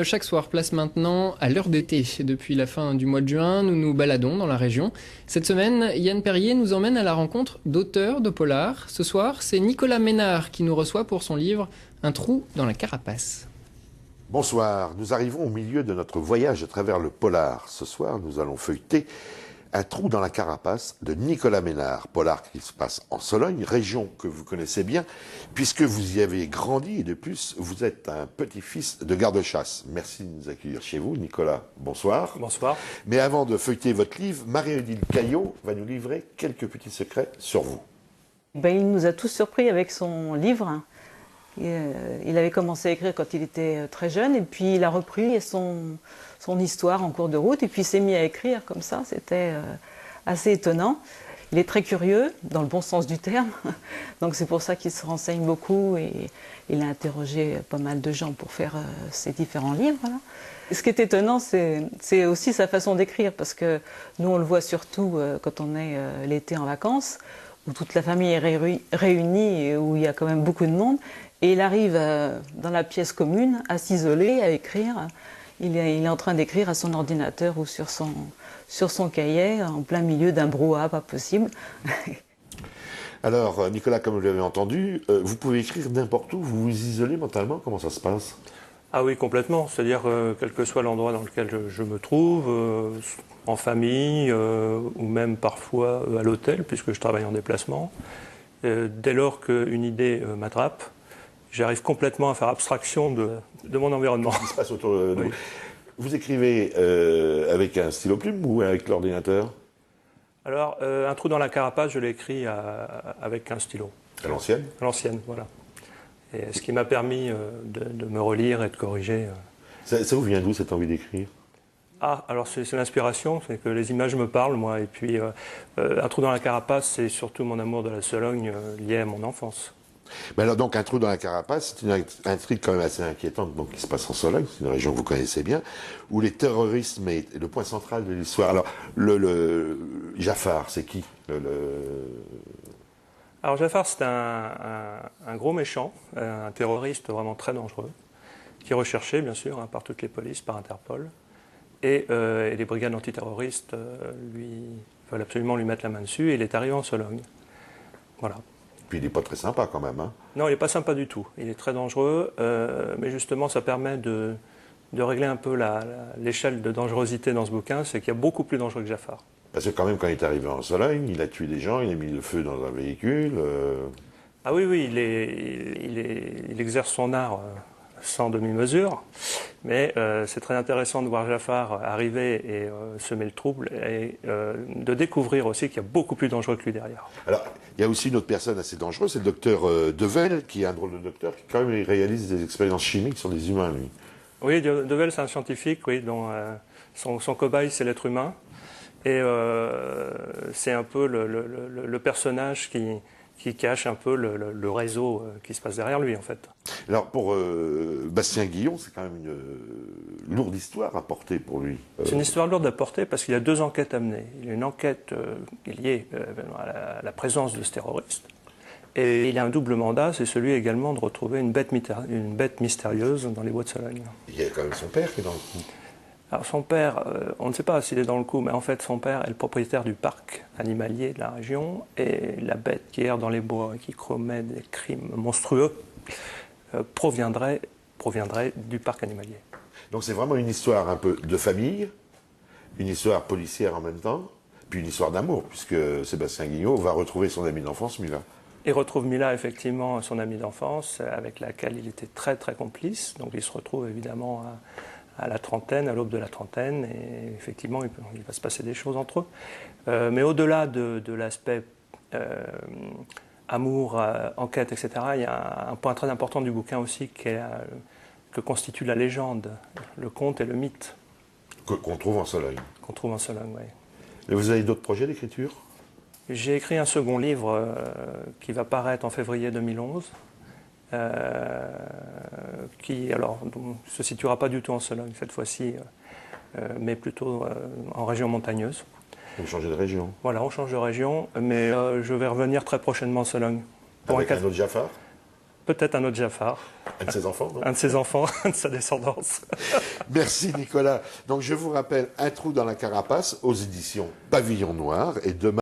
chaque soir, place maintenant à l'heure d'été. Depuis la fin du mois de juin, nous nous baladons dans la région. Cette semaine, Yann Perrier nous emmène à la rencontre d'auteurs de polars. Ce soir, c'est Nicolas Ménard qui nous reçoit pour son livre « Un trou dans la carapace ». Bonsoir, nous arrivons au milieu de notre voyage à travers le polar. Ce soir, nous allons feuilleter Un trou dans la carapace de Nicolas Ménard, polar qui se passe en Sologne, région que vous connaissez bien, puisque vous y avez grandi et de plus, vous êtes un petit-fils de garde-chasse. Merci de nous accueillir chez vous, Nicolas. Bonsoir. Bonsoir. Mais avant de feuilleter votre livre, Marie-Odile Caillot va nous livrer quelques petits secrets sur vous. Il nous a tous surpris avec son livre. Il avait commencé à écrire quand il était très jeune et puis il a repris son histoire en cours de route et puis il s'est mis à écrire comme ça, c'était assez étonnant. Il est très curieux, dans le bon sens du terme, donc c'est pour ça qu'il se renseigne beaucoup et il a interrogé pas mal de gens pour faire ses différents livres. Là. Et ce qui est étonnant, c'est aussi sa façon d'écrire parce que nous on le voit surtout quand on est l'été en vacances, où toute la famille est réunie et où il y a quand même beaucoup de monde. Et il arrive dans la pièce commune à s'isoler, à écrire. Il est en train d'écrire à son ordinateur ou sur son cahier, en plein milieu d'un brouhaha pas possible. Alors, Nicolas, comme vous l'avez entendu, vous pouvez écrire n'importe où, vous vous isolez mentalement, comment ça se passe ? Ah oui, complètement. C'est-à-dire, quel que soit l'endroit dans lequel je me trouve, en famille, ou même parfois à l'hôtel, puisque je travaille en déplacement, dès lors qu'une idée m'attrape, j'arrive complètement à faire abstraction de mon environnement. Ce qui se passe autour de nous. Oui. Vous écrivez avec un stylo plume ou avec l'ordinateur ? Alors, Un trou dans la carapace, je l'ai écrit avec un stylo. À l'ancienne ? À l'ancienne, voilà. Et ce qui m'a permis de me relire et de corriger. Ça vous vient d'où cette envie d'écrire ? Ah, alors c'est l'inspiration, c'est que les images me parlent, moi. Et puis, Un trou dans la carapace, c'est surtout mon amour de la Sologne lié à mon enfance. Mais alors donc Un trou dans la carapace, c'est une intrigue quand même assez inquiétante donc, qui se passe en Sologne, c'est une région que vous connaissez bien, où les terroristes est le point central de l'histoire. Alors le Jaffar, c'est qui Alors Jaffar, c'est un gros méchant, un terroriste vraiment très dangereux, qui est recherché bien sûr par toutes les polices, par Interpol. Et les brigades antiterroristes veulent absolument lui mettre la main dessus et il est arrivé en Sologne. Voilà. Puis il n'est pas très sympa quand même. Hein. Non, il n'est pas sympa du tout. Il est très dangereux, mais justement ça permet de régler un peu l'échelle de dangerosité dans ce bouquin, c'est qu'il y a beaucoup plus dangereux que Jaffar. Parce que quand même quand il est arrivé en Sologne, il a tué des gens, il a mis le feu dans un véhicule. Ah oui, il exerce son art sans demi-mesure, mais c'est très intéressant de voir Jaffar arriver et semer le trouble et de découvrir aussi qu'il y a beaucoup plus dangereux que lui derrière. Alors, il y a aussi une autre personne assez dangereuse, c'est le docteur Devel, qui est un drôle de docteur, qui quand même il réalise des expériences chimiques sur des humains, lui. Oui, Devel, c'est un scientifique, oui, dont son cobaye, c'est l'être humain, et c'est un peu le personnage qui cache un peu le réseau qui se passe derrière lui, en fait. Alors, pour Bastien Guillon, c'est quand même une lourde histoire à porter pour lui. C'est une histoire lourde à porter parce qu'il y a deux enquêtes à mener. Il y a une enquête qui est liée à la présence de ce terroriste. Et il a un double mandat, c'est celui également de retrouver une bête mystérieuse dans les bois de Sologne. Il y a quand même son père qui est dans le coup. Alors son père, on ne sait pas s'il est dans le coup, mais en fait son père est le propriétaire du parc animalier de la région et la bête qui erre dans les bois et qui commet des crimes monstrueux proviendrait du parc animalier. Donc c'est vraiment une histoire un peu de famille, une histoire policière en même temps, puis une histoire d'amour, puisque Sébastien Guignot va retrouver son ami d'enfance, Mila. Il retrouve Mila, effectivement, son ami d'enfance, avec laquelle il était très très complice, donc il se retrouve évidemment à la trentaine, à l'aube de la trentaine, et effectivement, il va se passer des choses entre eux. Mais au-delà de l'aspect amour, enquête, etc., il y a un point très important du bouquin aussi que constitue la légende, le conte et le mythe. Qu'on trouve en Sologne. Qu'on trouve en Sologne, oui. Et vous avez d'autres projets d'écriture ? J'ai écrit un second livre qui va paraître en février 2011. Qui ne se situera pas du tout en Sologne cette fois-ci, mais plutôt en région montagneuse. Vous changez de région. Voilà, on change de région, mais je vais revenir très prochainement en Sologne. Avec un autre Jaffar ? peut-être un autre Jafar, Un de ses enfants, non? un de ses enfants, un de sa descendance. Merci Nicolas. Donc je vous rappelle, Un trou dans la carapace aux éditions Pavillon Noir et demain